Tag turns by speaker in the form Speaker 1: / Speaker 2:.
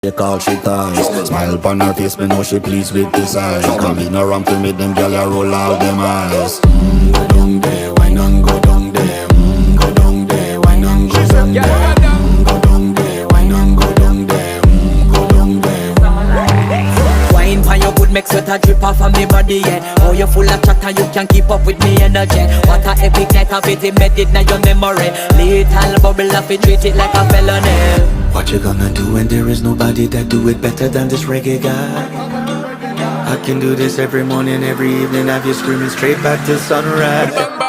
Speaker 1: They call she ties. Smile upon her face, me know she pleased with this eyes. Come in around to meet them, girl, you roll out them eyes. Go down there, why not go down there? Go down there, why not go down there? Go down there, why not go down there? Go down there.
Speaker 2: Wine for your good, make sweat a drip off of me body, yeah. Oh, you full of chatter, you can keep up with me energy. What a epic night of it, embedded in your memory. Little bubble of it, treat it like a felony.
Speaker 1: What you gonna do when there is nobody that do it better than this reggae guy? I can do this every morning, every evening, have you screaming straight back to sunrise.